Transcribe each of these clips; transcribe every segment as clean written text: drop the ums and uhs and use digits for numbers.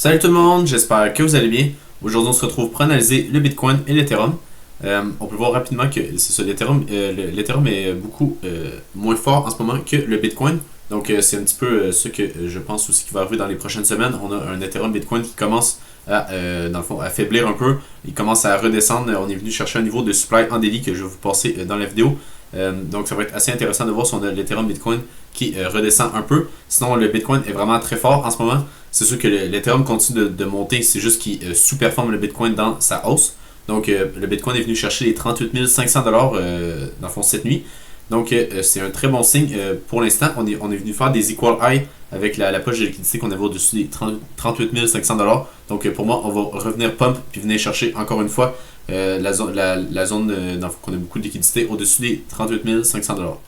Salut tout le monde, j'espère que vous allez bien. Aujourd'hui, on se retrouve pour analyser le Bitcoin et l'Ethereum. On peut voir rapidement que c'est ça, l'Ethereum est beaucoup moins fort en ce moment que le Bitcoin. Donc, c'est un petit peu ce que je pense aussi qui va arriver dans les prochaines semaines. On a un Ethereum Bitcoin qui commence à, dans le fond, à faiblir un peu. Il commence à redescendre. On est venu chercher un niveau de supply en daily que je vais vous passer dans la vidéo. Donc, ça va être assez intéressant de voir si on a l'Ethereum Bitcoin qui redescend un peu. Sinon, le Bitcoin est vraiment très fort en ce moment. C'est sûr que l'Ethereum continue de monter, c'est juste qu'il sous-performe le Bitcoin dans sa hausse. Donc, le Bitcoin est venu chercher les 38 500$ dans le fond cette nuit. Donc, c'est un très bon signe pour l'instant. On est venu faire des equal high avec la poche de liquidité qu'on avait au-dessus des 38 500$. Donc, pour moi, on va revenir pump puis venir chercher encore une fois la zone dans qu'on a beaucoup de liquidité au-dessus des 38 500$. Donc,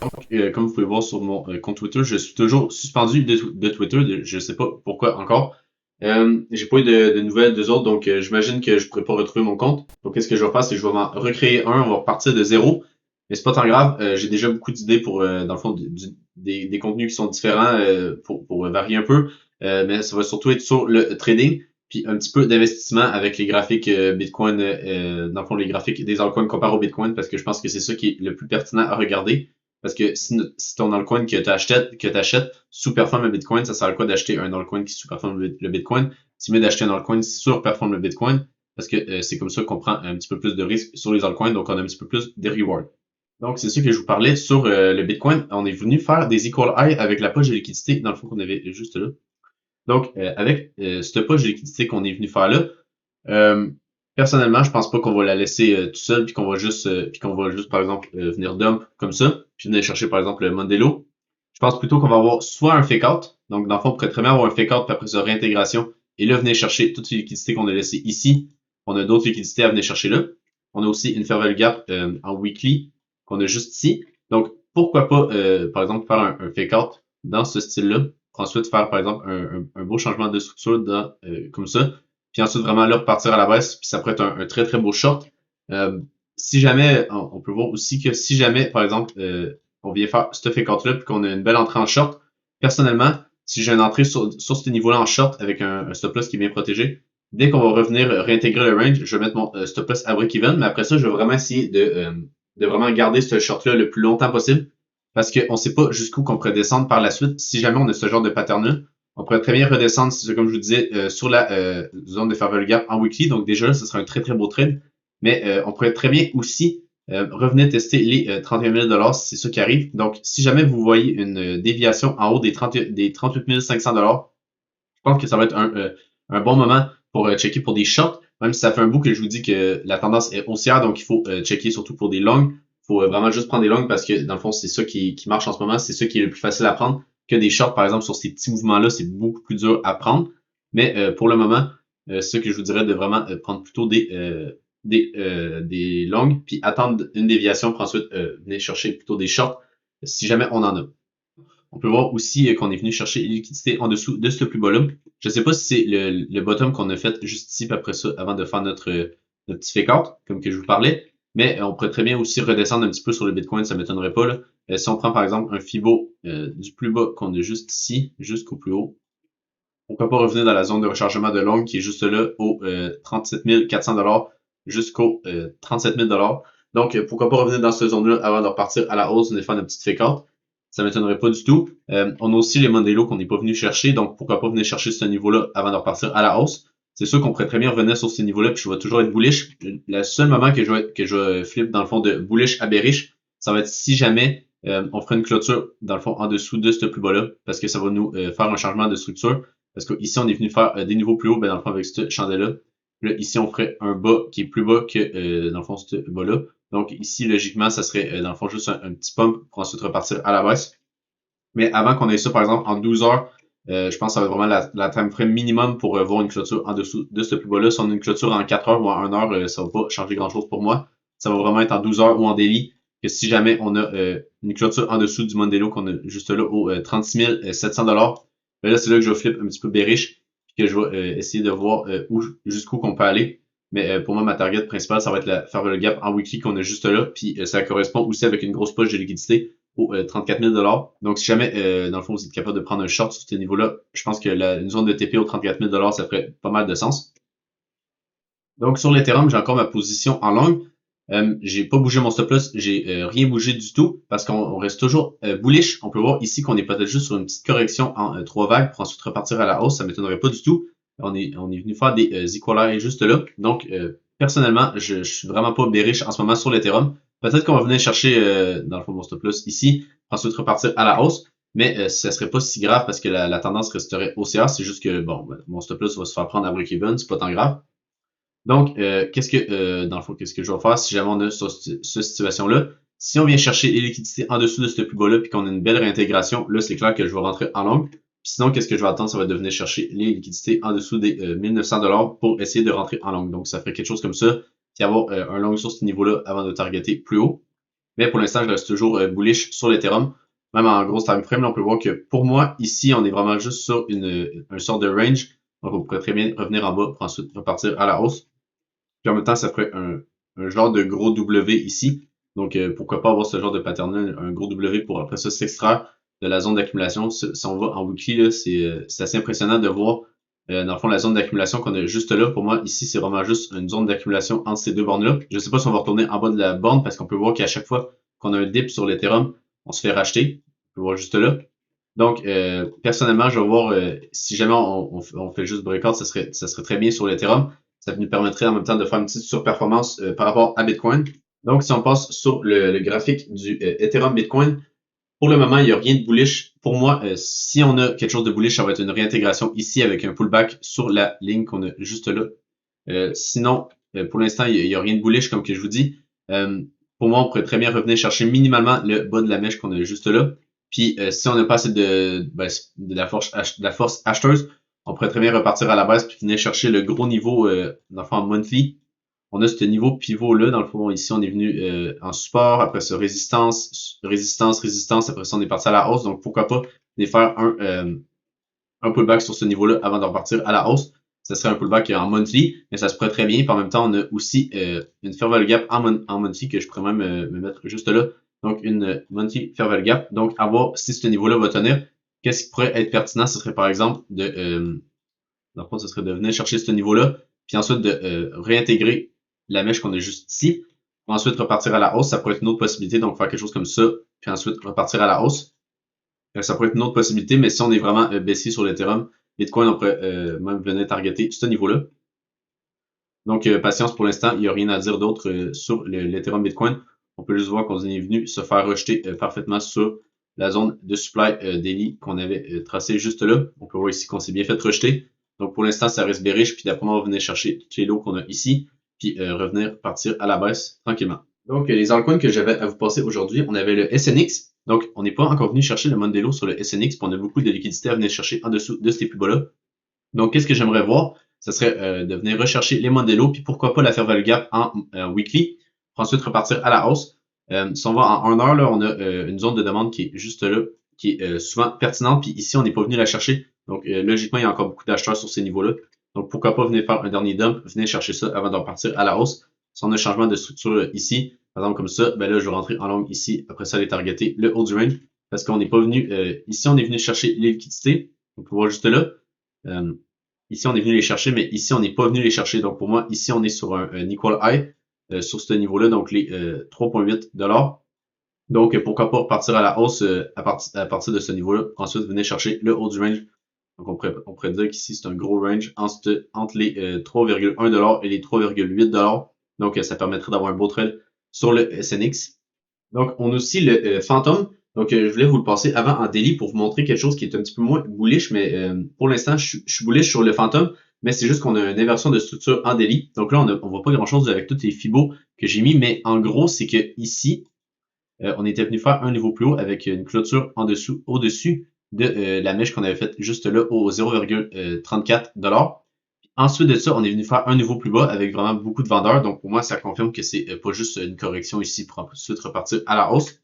comme vous pouvez voir sur mon compte Twitter, je suis toujours suspendu de Twitter. Je ne sais pas pourquoi encore. J'ai pas eu de nouvelles d'eux autres, donc j'imagine que je pourrais pas retrouver mon compte. Donc qu'est-ce que je vais faire, c'est que je vais m'en recréer un, on va repartir de zéro. Mais c'est pas tant grave, j'ai déjà beaucoup d'idées pour, dans le fond, des contenus qui sont différents pour varier un peu. Mais ça va surtout être sur le trading, puis un petit peu d'investissement avec les graphiques Bitcoin, dans le fond, les graphiques des altcoins comparés au Bitcoin, parce que je pense que c'est ça qui est le plus pertinent à regarder. Parce que si ton altcoin que tu achètes sous-performe le Bitcoin, ça sert à quoi d'acheter un altcoin qui sous-performe le Bitcoin? C'est mieux d'acheter un altcoin qui sur-performe le Bitcoin, parce que c'est comme ça qu'on prend un petit peu plus de risque sur les altcoins, donc on a un petit peu plus de reward. Donc, c'est ça que je vous parlais sur le Bitcoin. On est venu faire des equal high avec la poche de liquidité, dans le fond, qu'on avait juste là. Donc, avec cette poche de liquidité qu'on est venu faire là, euh, personnellement, je pense pas qu'on va la laisser tout seul, puis qu'on va juste, par exemple, venir dump comme ça, puis venir chercher, par exemple, le Mondelo. Je pense plutôt qu'on va avoir soit un fake out, donc dans le fond, on pourrait très bien avoir un fake out, puis après ça, réintégration, et là, venir chercher toutes les liquidités qu'on a laissées ici. On a d'autres liquidités à venir chercher là. On a aussi une fair value gap en weekly qu'on a juste ici. Donc, pourquoi pas, par exemple, faire un fake out dans ce style-là, pour ensuite faire, par exemple, un beau changement de structure comme ça, puis ensuite vraiment là repartir à la baisse, puis ça pourrait être un très très beau short. Si jamais, on peut voir aussi que si jamais, par exemple, on vient faire ce fake out-là, puis qu'on a une belle entrée en short, personnellement, si j'ai une entrée sur ce niveau-là en short avec un stop loss qui est bien protégé, dès qu'on va revenir réintégrer le range, je vais mettre mon stop loss à break-even, mais après ça, je vais vraiment essayer de vraiment garder ce short-là le plus longtemps possible, parce qu'on ne sait pas jusqu'où qu'on pourrait descendre par la suite. Si jamais on a ce genre de pattern-là, on pourrait très bien redescendre, comme je vous disais, sur la zone de fair value gap en weekly. Donc déjà là, ce serait un très très beau trade. Mais on pourrait très bien aussi revenir tester les 31 000 si c'est ça qui arrive. Donc si jamais vous voyez une déviation en haut des 38 500 je pense que ça va être un bon moment pour checker pour des shorts. Même si ça fait un bout que je vous dis que la tendance est haussière, donc il faut checker surtout pour des longs. Il faut vraiment juste prendre des longs parce que dans le fond, c'est ça qui marche en ce moment. C'est ça qui est le plus facile à prendre que des shorts, par exemple, sur ces petits mouvements-là, c'est beaucoup plus dur à prendre. Mais pour le moment, c'est ça que je vous dirais de vraiment prendre plutôt des longues, puis attendre une déviation pour ensuite venir chercher plutôt des shorts si jamais on en a. On peut voir aussi qu'on est venu chercher les liquidités en dessous de ce plus bas-là. Je ne sais pas si c'est le bottom qu'on a fait juste ici, puis après ça, avant de faire notre petit fake out, comme que je vous parlais. Mais on pourrait très bien aussi redescendre un petit peu sur le Bitcoin, ça ne m'étonnerait pas. Là. Si on prend par exemple un Fibo du plus bas qu'on a juste ici, jusqu'au plus haut, pourquoi pas revenir dans la zone de rechargement de longue qui est juste là au 37 400$ jusqu'au 37 000$. Donc, pourquoi pas revenir dans cette zone-là avant de repartir à la hausse et faire une petite fake out. Ça ne m'étonnerait pas du tout. On a aussi les Mondelo qu'on n'est pas venu chercher, donc pourquoi pas venir chercher ce niveau-là avant de repartir à la hausse. C'est sûr qu'on pourrait très bien revenir sur ce niveau-là, puis je vais toujours être bullish. Le seul moment que je vais flip dans le fond de bullish à bearish, ça va être si jamais on ferait une clôture dans le fond en dessous de ce plus bas-là, parce que ça va nous faire un changement de structure. Parce qu'ici, on est venu faire des niveaux plus hauts, ben dans le fond, avec ce chandelle-là. Là, ici, on ferait un bas qui est plus bas que, dans le fond, ce bas-là. Donc, ici, logiquement, ça serait, dans le fond, juste un petit pump pour ensuite repartir à la baisse. Mais avant qu'on ait ça, par exemple, en 12 heures, je pense que ça va être vraiment la time frame minimum pour voir une clôture en dessous de ce plus bas-là. Si on a une clôture en 4 heures ou en 1 heure, ça va pas changer grand-chose pour moi. Ça va vraiment être en 12 heures ou en daily. Que si jamais on a une clôture en dessous du Mondelo qu'on a juste là au 36 700$, ben là, c'est là que je vais flip un petit peu bearish, puis que je vais essayer de voir jusqu'où qu'on peut aller. Mais pour moi, ma target principale, ça va être la faire le gap en weekly qu'on a juste là, puis ça correspond aussi avec une grosse poche de liquidité. aux 34 000 $. Donc, si jamais, dans le fond, vous êtes capable de prendre un short sur ce niveau-là, je pense que une zone de TP aux 34 000 $, ça ferait pas mal de sens. Donc, sur l'Ethereum, j'ai encore ma position en long. J'ai pas bougé mon stop loss, j'ai rien bougé du tout parce qu'on reste toujours bullish. On peut voir ici qu'on est peut-être juste sur une petite correction en 3 vagues pour ensuite repartir à la hausse. Ça m'étonnerait pas du tout. On est venu faire des equalize juste là. Donc, personnellement, je suis vraiment pas bearish en ce moment sur l'Ethereum. Peut-être qu'on va venir chercher, dans le fond, mon stop loss ici, ensuite repartir à la hausse. Mais ça serait pas si grave parce que la tendance resterait haussière. C'est juste que, bon, mon stop loss va se faire prendre à break-even. C'est pas tant grave. Donc, dans le fond, qu'est-ce que je vais faire si jamais on a cette situation-là? Si on vient chercher les liquidités en dessous de ce plus bas-là, puis qu'on a une belle réintégration, là, c'est clair que je vais rentrer en long. Puis sinon, qu'est-ce que je vais attendre? Ça va devenir chercher les liquidités en dessous des 1900 $ pour essayer de rentrer en long. Donc, ça ferait quelque chose comme ça, puis avoir un long sur ce niveau-là avant de targeter plus haut. Mais pour l'instant, je reste toujours bullish sur l'Ethereum. Même en gros time frame, là, on peut voir que pour moi, ici, on est vraiment juste sur un sort de range. Donc, on pourrait très bien revenir en bas pour ensuite repartir à la hausse. Puis en même temps, ça ferait un genre de gros W ici. Donc, pourquoi pas avoir ce genre de pattern-là, un gros W pour après ça s'extraire de la zone d'accumulation. Si on va en weekly, là, c'est assez impressionnant de voir, dans le fond, la zone d'accumulation qu'on a juste là. Pour moi, ici, c'est vraiment juste une zone d'accumulation entre ces deux bornes-là. Je ne sais pas si on va retourner en bas de la borne parce qu'on peut voir qu'à chaque fois qu'on a un dip sur l'Ethereum, on se fait racheter. On peut voir juste là. Donc, personnellement, je vais voir si jamais on fait juste breakout, ça serait très bien sur l'Ethereum. Ça nous permettrait en même temps de faire une petite surperformance par rapport à Bitcoin. Donc, si on passe sur le graphique du Ethereum Bitcoin, pour le moment, il n'y a rien de bullish. Pour moi, si on a quelque chose de bullish, ça va être une réintégration ici avec un pullback sur la ligne qu'on a juste là. Sinon, pour l'instant, il n'y a rien de bullish, comme que je vous dis. Pour moi, on pourrait très bien revenir chercher minimalement le bas de la mèche qu'on a juste là. Puis, si on n'a pas assez de la force acheteuse, on pourrait très bien repartir à la baisse puis venir chercher le gros niveau, dans le fond, en monthly. On a ce niveau pivot-là. Dans le fond, ici, on est venu en support. Après ça, résistance. Après ça, on est parti à la hausse. Donc, pourquoi pas venir faire un pullback sur ce niveau-là avant de repartir à la hausse. Ça serait un pullback en monthly, mais ça se pourrait très bien. Puis en même temps, on a aussi une fair value gap en monthly que je pourrais même me mettre juste là. Donc, une monthly fair value gap. Donc, à voir si ce niveau-là va tenir. Qu'est-ce qui pourrait être pertinent? Ce serait par exemple dans le fond, ce serait de venir chercher ce niveau-là, puis ensuite de réintégrer la mèche qu'on a juste ici. Ensuite, repartir à la hausse. Ça pourrait être une autre possibilité. Donc, faire quelque chose comme ça, puis ensuite repartir à la hausse. Ça pourrait être une autre possibilité, mais si on est vraiment baissier sur l'Ethereum, Bitcoin, on pourrait même venir targeter ce niveau-là. Donc, patience pour l'instant, il n'y a rien à dire d'autre sur l'Ethereum Bitcoin. On peut juste voir qu'on est venu se faire rejeter parfaitement sur la zone de supply daily qu'on avait tracée juste là. On peut voir ici qu'on s'est bien fait rejeter. Donc, pour l'instant, ça reste bearish, puis d'après moi, on va venir chercher toutes les lots qu'on a ici, puis revenir partir à la baisse tranquillement. Donc, les altcoins que j'avais à vous passer aujourd'hui, on avait le SNX. Donc, on n'est pas encore venu chercher le Mondello sur le SNX, puis on a beaucoup de liquidités à venir chercher en dessous de ces plus bas-là. Donc, qu'est-ce que j'aimerais voir? Ce serait de venir rechercher les Mondello, puis pourquoi pas la faire value gap en weekly, pour ensuite repartir à la hausse. Si on va en 1 heure, là, on a une zone de demande qui est juste là, qui est souvent pertinente, puis ici, on n'est pas venu la chercher. Donc, logiquement, il y a encore beaucoup d'acheteurs sur ces niveaux-là. Donc, pourquoi pas venir faire un dernier dump, venir chercher ça avant de repartir à la hausse. Si on a un changement de structure ici, par exemple comme ça, ben là, je vais rentrer en long ici. Après ça, aller targeter le haut du range. Parce qu'on n'est pas venu, ici, on est venu chercher les liquidités. On peut voir juste là. Ici, on est venu les chercher, mais ici, on n'est pas venu les chercher. Donc, pour moi, ici, on est sur un equal high sur ce niveau-là, donc les 3,8 $. Donc, pourquoi pas repartir à la hausse à partir de ce niveau-là. Ensuite, venir chercher le haut du range. Donc, on pourrait dire qu'ici, c'est un gros range entre les 3,1 $ et les 3,8 $. Donc, ça permettrait d'avoir un beau trade sur le SNX. Donc, on a aussi le Phantom. Donc, je voulais vous le passer avant en daily pour vous montrer quelque chose qui est un petit peu moins bullish, mais pour l'instant, je suis bullish sur le Phantom, mais c'est juste qu'on a une inversion de structure en daily. Donc là, on voit pas grand-chose avec tous les fibos que j'ai mis, mais en gros, c'est que ici, on était venu faire un niveau plus haut avec une clôture au-dessus de la mèche qu'on avait faite juste là au 0,34 $. Ensuite de ça, on est venu faire un niveau plus bas avec vraiment beaucoup de vendeurs. Donc, pour moi, ça confirme que c'est pas juste une correction ici pour ensuite repartir à la hausse.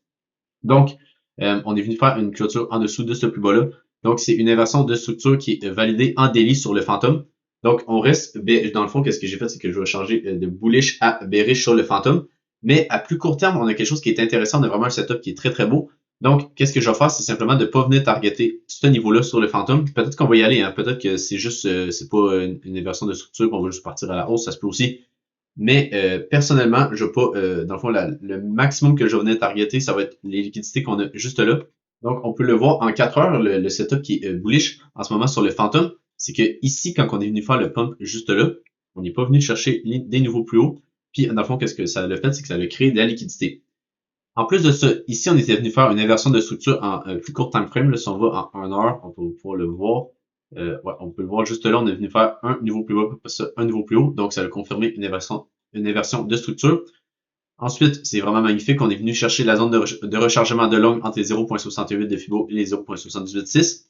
Donc, on est venu faire une clôture en dessous de ce plus bas-là. Donc, c'est une inversion de structure qui est validée en daily sur le Phantom. Donc, on reste, dans le fond, qu'est-ce que j'ai fait, c'est que je vais changer de bullish à bearish sur le Phantom. Mais à plus court terme, on a quelque chose qui est intéressant. On a vraiment un setup qui est très, très beau. Donc, qu'est-ce que je vais faire, c'est simplement de ne pas venir targeter ce niveau-là sur le Phantom. Peut-être qu'on va y aller, hein. Peut-être que c'est juste, c'est pas une inversion de structure, qu'on va juste partir à la hausse, ça se peut aussi. Mais personnellement, je veux pas, dans le fond, le maximum que je vais venir targeter, ça va être les liquidités qu'on a juste là. Donc, on peut le voir en 4 heures, le setup qui est bullish en ce moment sur le Phantom, c'est que ici, quand on est venu faire le pump juste là, on n'est pas venu chercher des nouveaux plus hauts. Puis, dans le fond, qu'est-ce que ça a fait, c'est que ça a créé de la liquidité. En plus de ça, ici, on était venu faire une inversion de structure en plus court time frame. Là, si on va en 1 heure, on peut pouvoir le voir. Ouais, on peut le voir juste là, on est venu faire un niveau plus bas, après ça, un niveau plus haut. Donc, ça a confirmé une inversion de structure. Ensuite, c'est vraiment magnifique. On est venu chercher la zone de rechargement de longue entre les 0.68 de Fibo et les 0.786.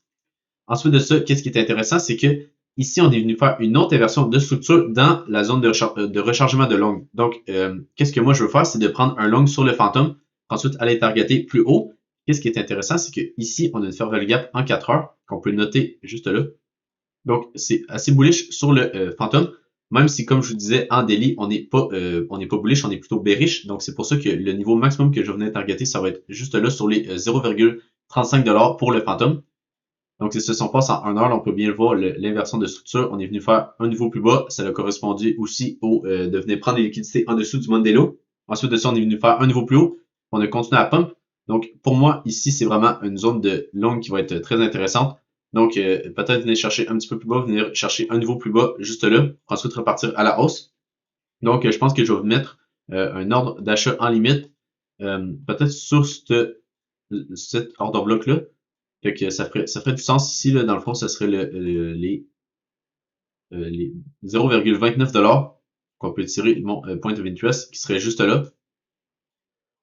Ensuite de ça, qu'est-ce qui est intéressant, c'est que ici, on est venu faire une autre inversion de structure dans la zone de rechargement de longue. Donc, qu'est-ce que moi je veux faire, c'est de prendre un long sur le Phantom, ensuite aller targeter plus haut. Qu'est-ce qui est intéressant, c'est que ici, on a une fair value gap en 4 heures, qu'on peut noter juste là. Donc, c'est assez bullish sur le Phantom, même si, comme je vous disais, en daily, on n'est pas bullish, on est plutôt bearish. Donc, c'est pour ça que le niveau maximum que je venais targeter, ça va être juste là sur les 0,35$ pour le Phantom. Donc, si on passe en 1 heure, on peut bien le voir, l'inversion de structure. On est venu faire un niveau plus bas. Ça a correspondu aussi au de venir prendre les liquidités en dessous du Monday Low. Ensuite de ça, on est venu faire un niveau plus haut. On a continué à pump. Donc, pour moi, ici, c'est vraiment une zone de longue qui va être très intéressante. Donc, peut-être venir chercher un petit peu plus bas, venir chercher un niveau plus bas juste là, pour ensuite repartir à la hausse. Donc, je pense que je vais mettre un ordre d'achat en limite, peut-être sur cet ordre bloc-là. Fait que ça ferait du sens ici, là, dans le fond, ça serait les 0,29$ qu'on peut tirer mon point of interest qui serait juste là.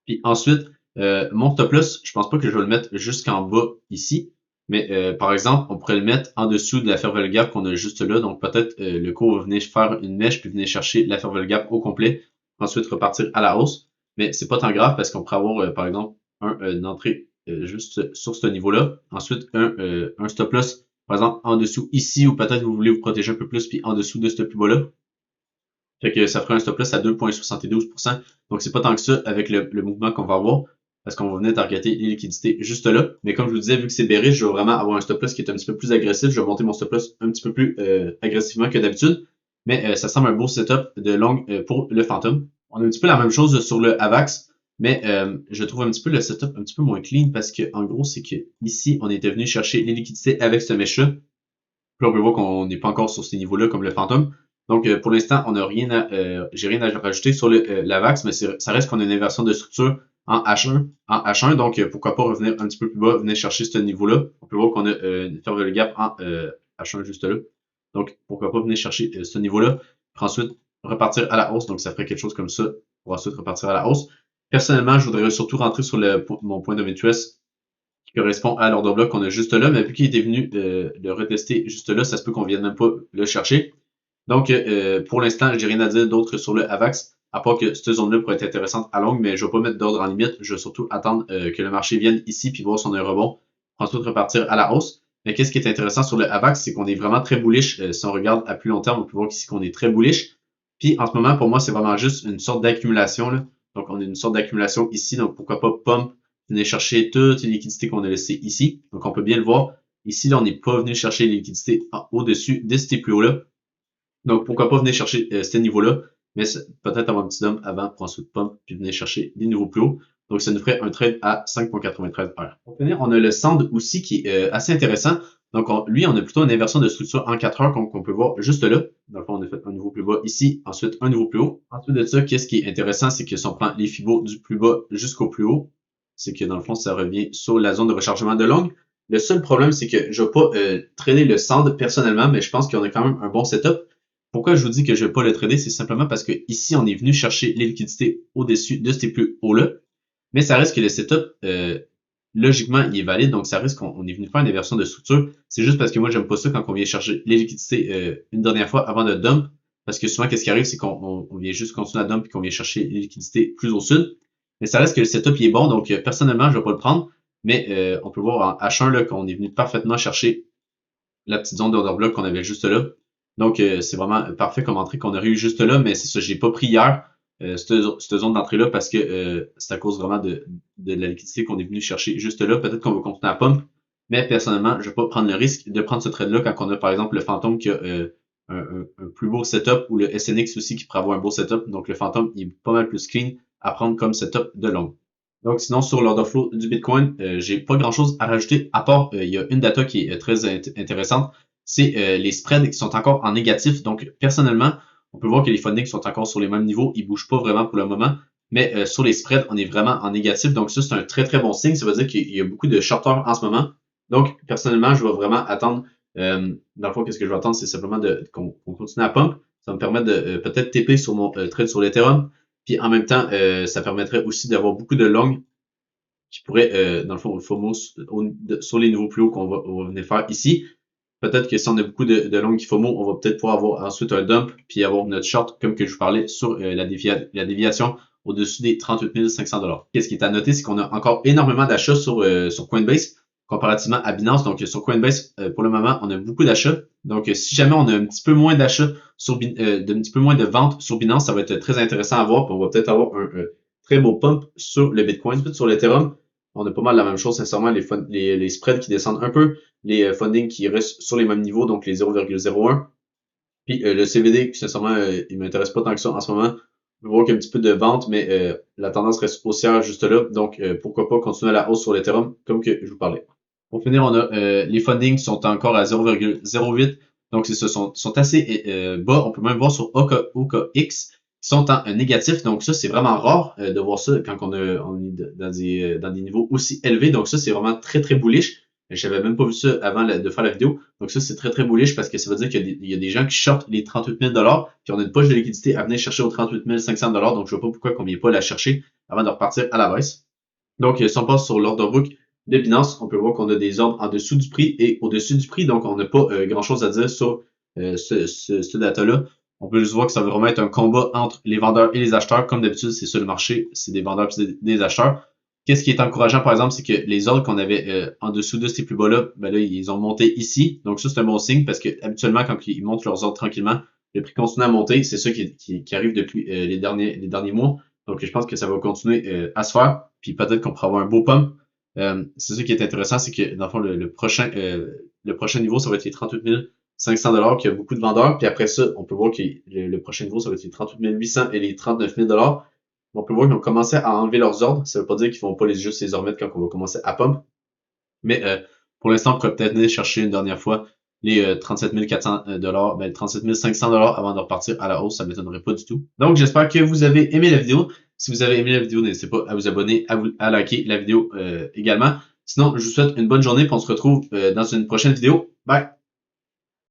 Puis ensuite, mon stop loss, je pense pas que je vais le mettre jusqu'en bas ici. Mais par exemple, on pourrait le mettre en dessous de la fair value gap qu'on a juste là. Donc peut-être le cours va venir faire une mèche puis venir chercher la fair value gap au complet. Ensuite repartir à la hausse. Mais c'est pas tant grave parce qu'on pourrait avoir par exemple une entrée juste sur ce niveau-là. Ensuite un stop loss par exemple en dessous ici ou peut-être vous voulez vous protéger un peu plus puis en dessous de ce plus bas-là. Fait que ça ferait un stop loss à 2,72%. Donc c'est pas tant que ça avec le mouvement qu'on va avoir parce qu'on va venir targeter les liquidités juste là. Mais comme je vous disais, vu que c'est bearish, je vais vraiment avoir un stop loss qui est un petit peu plus agressif. Je vais monter mon stop loss un petit peu plus agressivement que d'habitude. Mais ça semble un beau setup de longue pour le Phantom. On a un petit peu la même chose sur le AVAX, mais je trouve un petit peu le setup un petit peu moins clean parce que en gros, c'est que ici, on était venu chercher les liquidités avec ce mesh-là. Puis là, on peut voir qu'on n'est pas encore sur ces niveaux-là comme le Phantom. Donc, pour l'instant, on n'a rien j'ai rien à rajouter sur l'AVAX, mais ça reste qu'on a une inversion de structure en H1. Donc, pourquoi pas revenir un petit peu plus bas, venir chercher ce niveau-là. On peut voir qu'on a une fair value gap en H1 juste là. Donc, pourquoi pas venir chercher ce niveau-là, pour ensuite repartir à la hausse. Donc, ça ferait quelque chose comme ça pour ensuite repartir à la hausse. Personnellement, je voudrais surtout rentrer sur mon point de interest qui correspond à l'ordre bloc qu'on a juste là, mais vu qu'il était venu le retester juste là, ça se peut qu'on vienne même pas le chercher. Donc, pour l'instant, j'ai rien à dire d'autre sur le AVAX, à part que cette zone-là pourrait être intéressante à longue, mais je vais pas mettre d'ordre en limite. Je vais surtout attendre que le marché vienne ici puis voir si on a un rebond, ensuite repartir à la hausse. Mais qu'est-ce qui est intéressant sur le AVAX, c'est qu'on est vraiment très bullish. Si on regarde à plus long terme, on peut voir ici qu'on est très bullish. Puis en ce moment, pour moi, c'est vraiment juste une sorte d'accumulation. Donc, on a une sorte d'accumulation ici. Donc, pourquoi pas pump, venir chercher toutes les liquidités qu'on a laissées ici. Donc, on peut bien le voir. Ici, là, on n'est pas venu chercher les liquidités au-dessus de ces plus hauts-là. Donc, pourquoi pas venir chercher ce niveau-là, mais peut-être avoir un petit dump avant pour ensuite pump, puis venir chercher des niveaux plus hauts. Donc, ça nous ferait un trade à 5,93 heures. Pour finir, on a le Sand aussi qui est assez intéressant. Donc, lui, on a plutôt une inversion de structure en 4 heures qu'on peut voir juste là. Dans le fond, on a fait un niveau plus bas ici, ensuite un niveau plus haut. Ensuite de ça, qu'est-ce qui est intéressant, c'est que si on prend les fibos du plus bas jusqu'au plus haut, c'est que dans le fond, ça revient sur la zone de rechargement de longue. Le seul problème, c'est que je ne vais pas traîner le Sand personnellement, mais je pense qu'on a quand même un bon setup. Pourquoi je vous dis que je ne vais pas le trader, c'est simplement parce que ici, on est venu chercher les liquidités au-dessus de ces plus hauts-là. Mais ça reste que le setup, logiquement, il est valide. Donc, ça reste qu'on est venu faire une inversion de structure. C'est juste parce que moi, j'aime pas ça quand on vient chercher les liquidités une dernière fois avant de dump. Parce que souvent, qu'est-ce qui arrive, c'est qu'on vient juste continuer à dump et qu'on vient chercher les liquidités plus au sud. Mais ça reste que le setup il est bon. Donc, personnellement, je ne vais pas le prendre. Mais on peut voir en H1 là, qu'on est venu parfaitement chercher la petite zone d'order block qu'on avait juste là. Donc, c'est vraiment parfait comme entrée qu'on aurait eu juste là, mais c'est ça, je l'ai pas pris hier. cette zone d'entrée-là parce que c'est à cause vraiment de la liquidité qu'on est venu chercher juste là. Peut-être qu'on va continuer à pump, mais personnellement, je ne vais pas prendre le risque de prendre ce trade-là quand on a par exemple le Phantom qui a un plus beau setup ou le SNX aussi qui pourrait avoir un beau setup. Donc le Phantom il est pas mal plus clean à prendre comme setup de long. Donc sinon sur l'order flow du Bitcoin, j'ai pas grand-chose à rajouter à part il y a une data qui est très intéressante, c'est les spreads qui sont encore en négatif. Donc personnellement, on peut voir que les fundings sont encore sur les mêmes niveaux, ils bougent pas vraiment pour le moment, mais sur les spreads, on est vraiment en négatif. Donc ça c'est un très très bon signe, ça veut dire qu'il y a beaucoup de shorters en ce moment. Donc personnellement, je vais vraiment attendre dans le fond, qu'est-ce que je vais attendre, c'est simplement qu'on continue à pump. Ça va me permettre de peut-être TP sur mon trade sur l'Ethereum. Puis en même temps, ça permettrait aussi d'avoir beaucoup de longs qui pourraient, dans le fond, le FOMO sur les niveaux plus hauts on va venir faire ici. Peut-être que si on a beaucoup de longs qui FOMO, on va peut-être pouvoir avoir ensuite un dump puis avoir notre short, comme que je vous parlais, sur la déviation au-dessus des 38 500 $. Qu'est-ce qui est à noter, c'est qu'on a encore énormément d'achats sur Coinbase comparativement à Binance. Donc sur Coinbase, pour le moment, on a beaucoup d'achats. Donc si jamais on a un petit peu moins d'achats un petit peu moins de ventes sur Binance, ça va être très intéressant à voir. Puis on va peut-être avoir un très beau pump sur le Bitcoin. Puis sur l'Ethereum, on a pas mal la même chose, sincèrement, les spreads qui descendent un peu, les fundings qui restent sur les mêmes niveaux, donc les 0,01. Puis le CVD, sincèrement, il m'intéresse pas tant que ça en ce moment. On voit qu'il y a un petit peu de vente, mais la tendance reste haussière juste là. Donc pourquoi pas continuer à la hausse sur l'Ethereum, comme que je vous parlais. Pour finir, on a les fundings qui sont encore à 0,08. Donc c'est sont assez bas. On peut même voir sur OKX qui sont en négatif. Donc ça, c'est vraiment rare de voir ça quand on est dans des niveaux aussi élevés. Donc ça, c'est vraiment très, très bullish. J'avais même pas vu ça avant de faire la vidéo. Donc ça, c'est très, très bullish parce que ça veut dire qu'il y a des gens qui shortent les 38 000 $, puis on a une poche de liquidité à venir chercher aux 38 500 $. Donc je vois pas pourquoi on ne vient pas la chercher avant de repartir à la baisse. Donc si on passe sur l'order book de Binance, on peut voir qu'on a des ordres en dessous du prix et au-dessus du prix. Donc on n'a pas grand-chose à dire sur ce data-là. On peut juste voir que ça va vraiment être un combat entre les vendeurs et les acheteurs. Comme d'habitude, c'est ça le marché, c'est des vendeurs et des acheteurs. Qu'est-ce qui est encourageant, par exemple, c'est que les ordres qu'on avait en dessous de ces plus bas-là, ben là, ils ont monté ici. Donc ça, c'est un bon signe parce que habituellement, quand ils montent leurs ordres tranquillement, le prix continue à monter. C'est ça qui arrive depuis les derniers mois. Donc je pense que ça va continuer à se faire. Puis peut-être qu'on pourra avoir un beau pump. C'est ça qui est intéressant, c'est que dans le fond, le prochain niveau, ça va être les 38 500 $, qu'il y a beaucoup de vendeurs. Puis après ça, on peut voir que le prochain niveau, ça va être les 38 800 et les 39 000 $. On peut voir qu'ils ont commencé à enlever leurs ordres. Ça veut pas dire qu'ils vont pas juste les remettre quand on va commencer à pump. Mais pour l'instant, on pourrait peut-être aller chercher une dernière fois les 37 400 $, ben 37 500 $ avant de repartir à la hausse, ça m'étonnerait pas du tout. Donc j'espère que vous avez aimé la vidéo. Si vous avez aimé la vidéo, n'hésitez pas à vous abonner, à liker la vidéo également. Sinon, je vous souhaite une bonne journée et on se retrouve dans une prochaine vidéo. Bye!